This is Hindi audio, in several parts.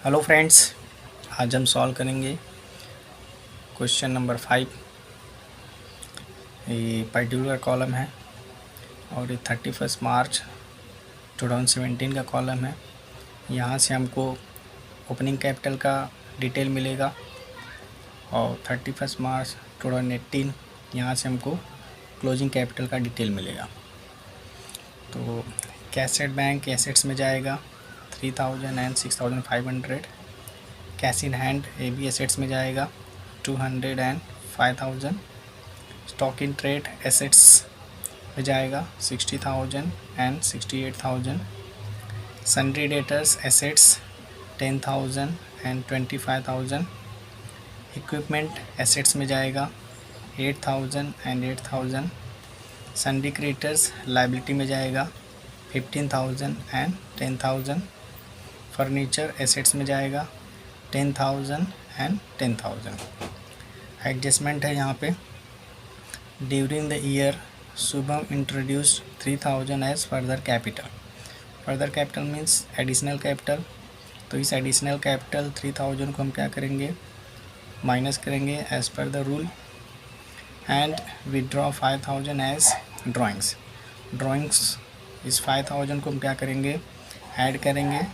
हेलो फ्रेंड्स, आज हम सॉल्व करेंगे क्वेश्चन नंबर 5। ये पर्टिकुलर कॉलम है और ये 31 मार्च 2017 का कॉलम है। यहाँ से हमको ओपनिंग कैपिटल का डिटेल मिलेगा और 31 मार्च 2018 यहाँ से हमको क्लोजिंग कैपिटल का डिटेल मिलेगा। तो कैसेट बैंक एसेट्स में जाएगा 3000 and 6500। Cash in hand AB assets में जाएगा 200 and 5000। Stock in trade assets में जाएगा 60,000 and 68,000। Sundry debtors assets 10,000 and 25,000। Equipment assets में जाएगा 8,000 एंड 8,000। सन्ड्री क्रेडिटर्स लायबिलिटी में जाएगा 15,000 एंड 10,000। फर्नीचर एसेट्स में जाएगा 10,000 एंड 10,000। एडजस्टमेंट है यहाँ पे। During the year Shubham introduced 3,000 as further capital. Further capital means additional capital. तो इस एडिशनल कैपिटल 3,000 को हम क्या करेंगे, माइनस करेंगे as per the rule. And withdraw 5,000 as drawings इस 5,000 को हम क्या करेंगे, ऐड करेंगे।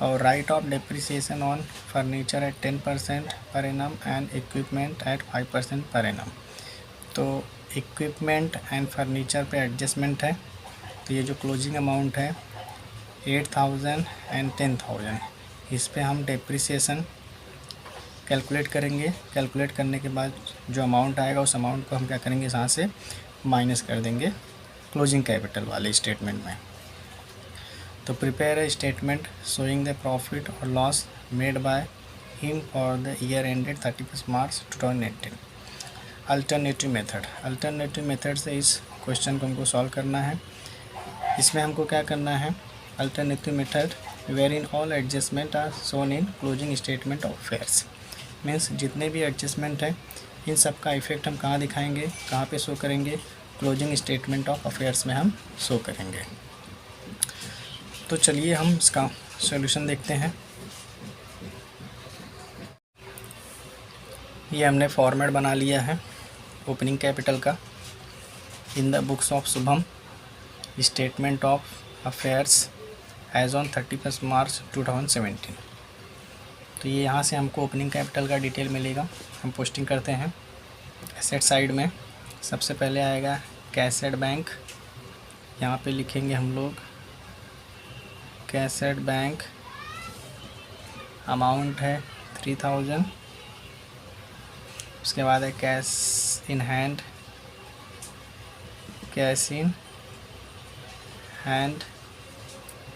और write off depreciation on furniture at 10% per annum and equipment at 5% per annum. तो इक्विपमेंट एंड फर्नीचर पे एडजस्टमेंट है। तो ये जो क्लोजिंग अमाउंट है 8,000 एंड 10,000, इस पे हम डेप्रिसिएशन कैलकुलेट करेंगे। कैलकुलेट करने के बाद जो अमाउंट आएगा उस अमाउंट को हम क्या करेंगे, यहाँ से माइनस कर देंगे क्लोजिंग कैपिटल वाले स्टेटमेंट में। तो prepare a statement showing the profit और loss made by him for the year ended 31 March 2018। Alternative method से इस क्वेश्चन को हमको सॉल्व करना है। इसमें हमको क्या करना है, alternative method where in all adjustment are shown in closing statement of affairs. Means जितने भी एडजस्टमेंट है इन सब का इफेक्ट हम कहाँ दिखाएंगे, कहाँ पे शो करेंगे, क्लोजिंग स्टेटमेंट ऑफ अफेयर्स में हम शो करेंगे। तो चलिए हम इसका सॉल्यूशन देखते हैं। ये हमने फॉर्मेट बना लिया है ओपनिंग कैपिटल का। In the books of Shubham statement of affairs as on 31 March 2017। तो ये यहाँ से हमको ओपनिंग कैपिटल का डिटेल मिलेगा। हम पोस्टिंग करते हैं। एसेट साइड में सबसे पहले आएगा कैसेट बैंक। यहाँ पे लिखेंगे हम लोग कैसेट बैंक, अमाउंट है 3,000। उसके बाद है कैश इन हैंड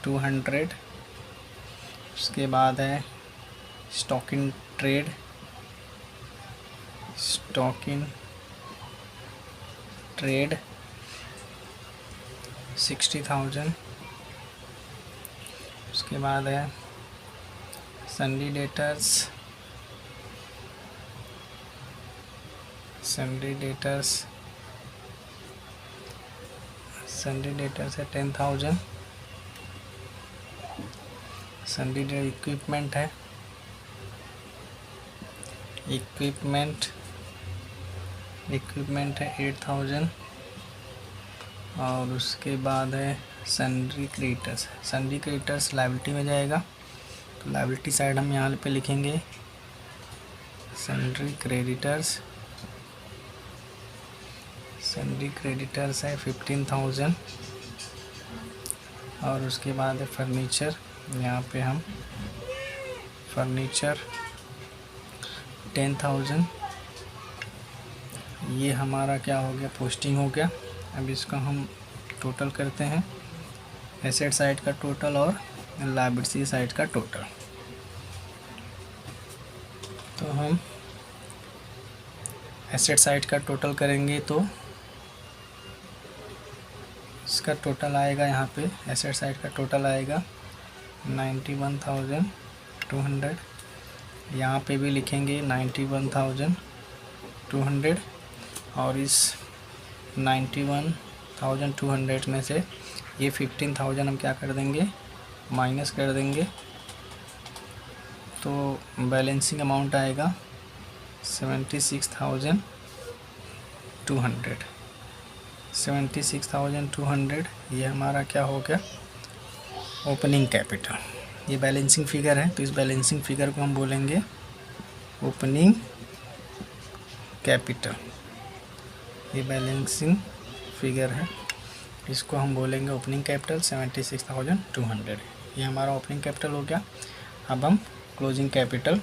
200। उसके बाद है स्टॉक इन ट्रेड 60,000। उसके बाद है सन्ड्री डेटर्स है 10,000। सन्ड्री इक्विपमेंट है 8,000। और उसके बाद है सन्ड्री क्रेडिटर्स लायबिलिटी में जाएगा। तो लायबिलिटी साइड हम यहाँ पे लिखेंगे सन्ड्री क्रेडिटर्स है 15,000। और उसके बाद है फर्नीचर, यहाँ पे हम फर्नीचर 10,000। ये हमारा क्या हो गया, पोस्टिंग हो गया। अब इसका हम टोटल करते हैं, एसेट साइड का टोटल और लायबिलिटी साइड का टोटल। तो हम एसेट साइड का टोटल करेंगे तो इसका टोटल आएगा, यहाँ पे एसेट साइड का टोटल आएगा 91,200। यहाँ पे भी लिखेंगे 91,200। और इस 91,200 में से ये 15,000 हम क्या कर देंगे, माइनस कर देंगे। तो बैलेंसिंग अमाउंट आएगा 76,200। 76,200 ये हमारा क्या हो गया, ओपनिंग कैपिटल। ये बैलेंसिंग फिगर है, तो इस बैलेंसिंग फिगर को हम बोलेंगे ओपनिंग कैपिटल। ये बैलेंसिंग फिगर है, इसको हम बोलेंगे ओपनिंग कैपिटल 76,200। ये हमारा ओपनिंग कैपिटल हो गया। अब हम क्लोजिंग कैपिटल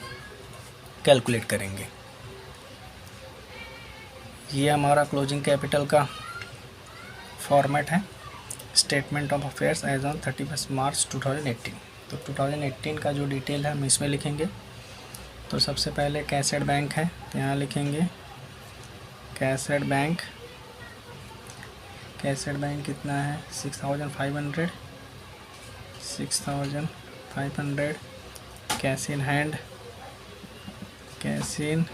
कैलकुलेट करेंगे। ये हमारा क्लोजिंग कैपिटल का फॉर्मेट है, statement of affairs as on 31 March 2018। तो 2018 का जो डिटेल है हम इसमें लिखेंगे। तो सबसे पहले कैसेट बैंक है, तो यहाँ लिखेंगे कैसेट बैंक। कैसेट बैंक कितना है, 6,500। 6,500। Cash in hand, cash in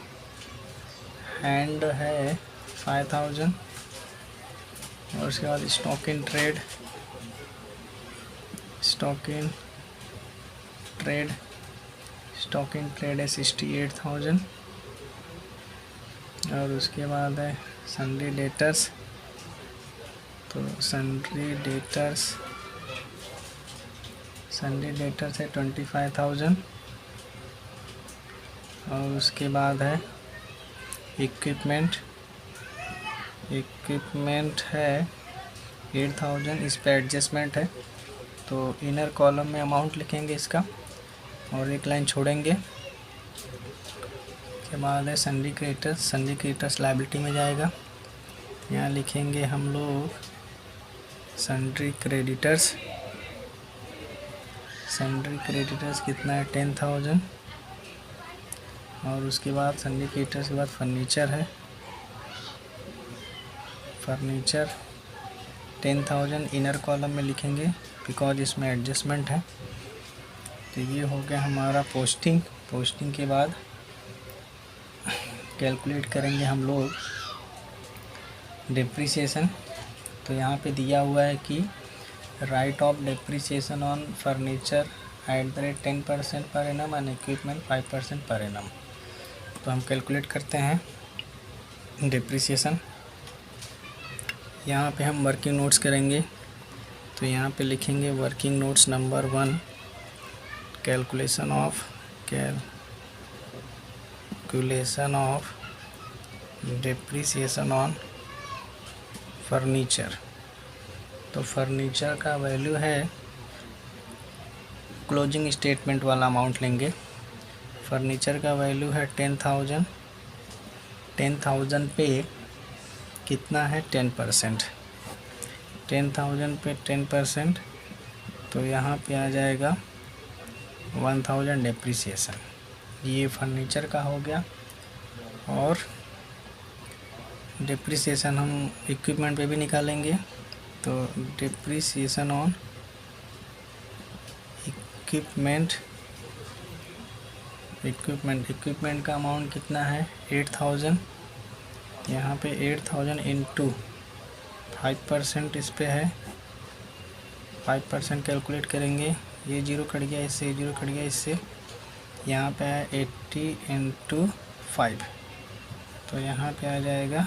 hand है 5,000। और उसके बाद stock in trade, stock in trade, stock in trade है 68,000। और उसके बाद है सन्ड्री डेटर्स, तो सन्ड्री डेटर्स है 25,000। और उसके बाद है इक्विपमेंट है 8,000। इस पर एडजस्टमेंट है, तो इनर कॉलम में अमाउंट लिखेंगे इसका और एक लाइन छोड़ेंगे। के बाद है सन्ड्री क्रेडिटर्स लायबिलिटी में जाएगा। यहाँ लिखेंगे हम लोग सन्ड्री क्रेडिटर्स कितना है 10,000। और उसके बाद सन्ड्री क्रेडिटर्स के बाद फर्नीचर है, फर्नीचर 10,000 इनर कॉलम में लिखेंगे बिकॉज इसमें एडजस्टमेंट है। तो ये हो गया हमारा पोस्टिंग के बाद कैलकुलेट करेंगे हम लोग डिप्रिसिएशन। तो यहाँ पे दिया हुआ है कि right of depreciation on furniture @ 10% per annum and equipment 5% per annum. तो हम कैलकुलेट करते हैं डिप्रिसिएशन। यहाँ पे हम वर्किंग नोट्स करेंगे, तो यहाँ पे लिखेंगे working notes number 1, calculation of depreciation on furniture. तो फर्नीचर का वैल्यू है, क्लोजिंग स्टेटमेंट वाला अमाउंट लेंगे। फर्नीचर का वैल्यू है 10,000। 10,000 पे कितना है 10%। 10,000 पे 10%, तो यहाँ पे आ जाएगा 1,000 डिप्रिसिएशन। ये फर्नीचर का हो गया। और डिप्रिसिएशन हम इक्विपमेंट पे भी निकालेंगे, तो डिप्रिसिएशन ऑन इक्विपमेंट का अमाउंट कितना है 8,000। यहाँ पे 8,000 इंटू 5% इस पे है, 5% कैलकुलेट करेंगे। ये जीरो कट गया इससे, ये जीरो कट गया इससे। यहाँ पे है 80 इंटू 5, तो यहाँ पे आ जाएगा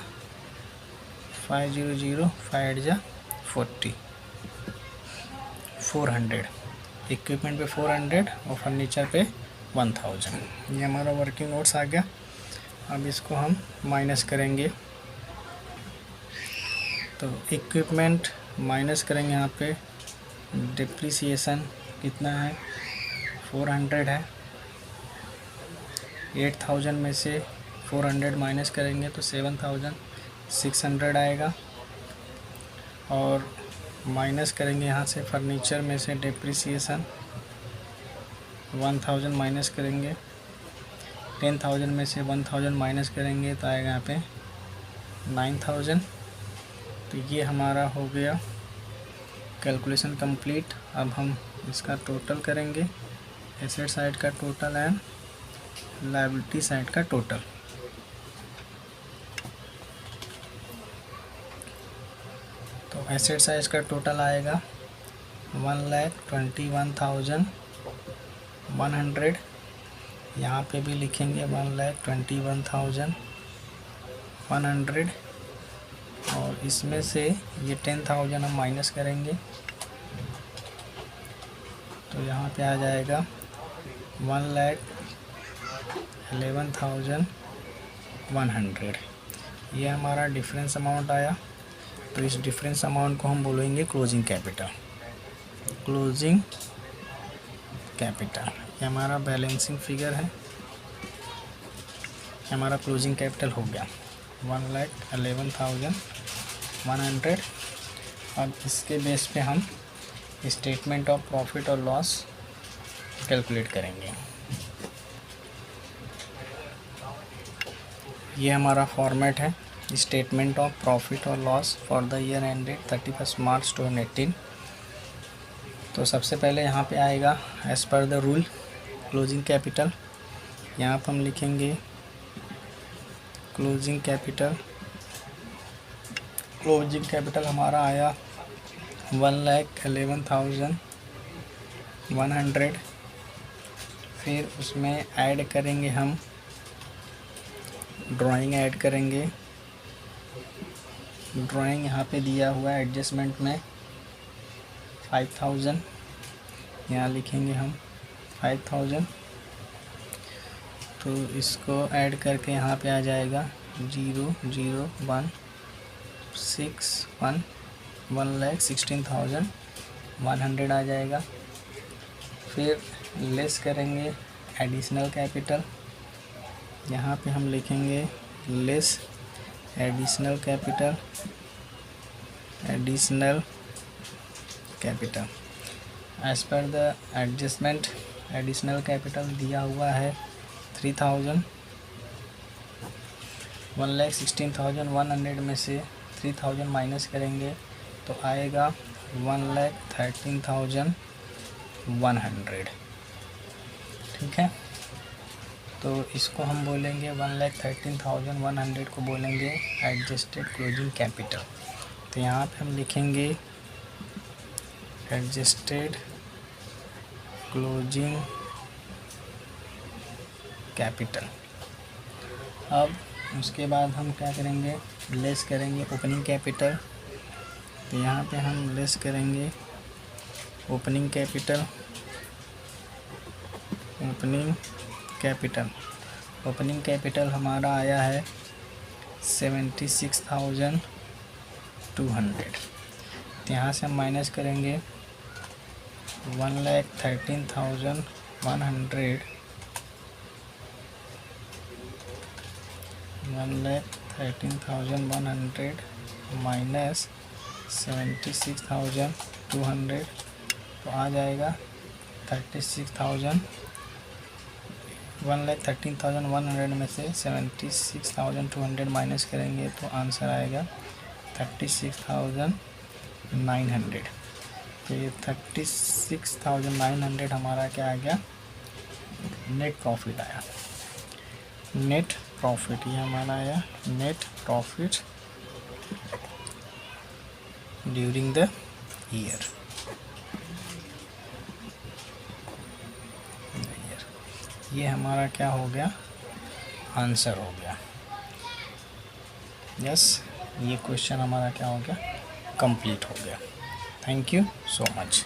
500, 5 × 40, 400। इक्विपमेंट पे 400 और फर्नीचर पे 1,000। ये हमारा वर्किंग नोट्स आ गया। अब इसको हम माइनस करेंगे, तो इक्विपमेंट माइनस करेंगे। यहाँ पे डिप्रिसिएशन कितना है 400 है। 8,000 में से 400 माइनस करेंगे तो 7,600 आएगा। और माइनस करेंगे यहाँ से फर्नीचर में से डिप्रिसिएशन 1,000 माइनस करेंगे। 10,000 में से 1,000 माइनस करेंगे तो आएगा यहाँ पे 9,000। तो ये हमारा हो गया कैलकुलेशन कंप्लीट। अब हम इसका टोटल करेंगे, एसेट साइड का टोटल एंड लायबिलिटी साइड का टोटल। तो एसेट साइड का टोटल आएगा 1,21,100। यहाँ पे भी लिखेंगे 1,21,100 और इसमें से ये 10,000 हम माइनस करेंगे तो यहाँ पे आ जाएगा 1,11,100। ये हमारा डिफरेंस अमाउंट आया। तो इस डिफरेंस अमाउंट को हम बोलेंगे क्लोजिंग कैपिटल। क्लोजिंग कैपिटल ये हमारा बैलेंसिंग फिगर है, हमारा क्लोजिंग कैपिटल हो गया 1,11,100। अब इसके बेस पे हम स्टेटमेंट ऑफ प्रॉफिट और लॉस कैलकुलेट करेंगे। ये हमारा फॉर्मेट है स्टेटमेंट ऑफ प्रॉफिट और loss for the year ended 31 March 2018। तो सबसे पहले यहाँ पे आएगा as per the rule closing capital. यहाँ पर हम लिखेंगे क्लोजिंग कैपिटल। क्लोजिंग कैपिटल हमारा आया 1,11,100। फिर उसमें ऐड करेंगे हम ड्राइंग ऐड करेंगे। ड्राइंग यहाँ पे दिया हुआ है एडजस्टमेंट में 5,000, यहाँ लिखेंगे हम 5,000। तो इसको ऐड करके यहाँ पे आ जाएगा 0,0,1,6,1 1,16,100 आ जाएगा। फिर लेस करेंगे एडिशनल कैपिटल। यहाँ पे हम लिखेंगे less additional capital. As per the adjustment additional capital दिया हुआ है 3,000। 1,16,100 में से 3,000 माइनस करेंगे तो आएगा 1,13,100। ठीक है, तो इसको हम बोलेंगे 1,13,100 को बोलेंगे एडजस्टेड क्लोजिंग कैपिटल। तो यहाँ पे हम लिखेंगे एडजस्टेड क्लोजिंग कैपिटल। अब उसके बाद हम क्या करेंगे, लेस करेंगे ओपनिंग कैपिटल। तो यहाँ पे हम लेस करेंगे ओपनिंग कैपिटल। ओपनिंग कैपिटल हमारा आया है 76,200। तो यहाँ से हम माइनस करेंगे 1,13,100 माइनस 76,200 तो आ जाएगा 1,13,100 में से 76,200 माइनस करेंगे तो आंसर आएगा 36,900। तो ये 36,900 हमारा क्या आ गया, नेट प्रॉफिट आया। नेट प्रॉफिट ये हमारा आया net profit during the year. ये हमारा क्या हो गया, आंसर हो गया। यस, ये क्वेश्चन हमारा क्या हो गया, कंप्लीट हो गया। Thank you so much.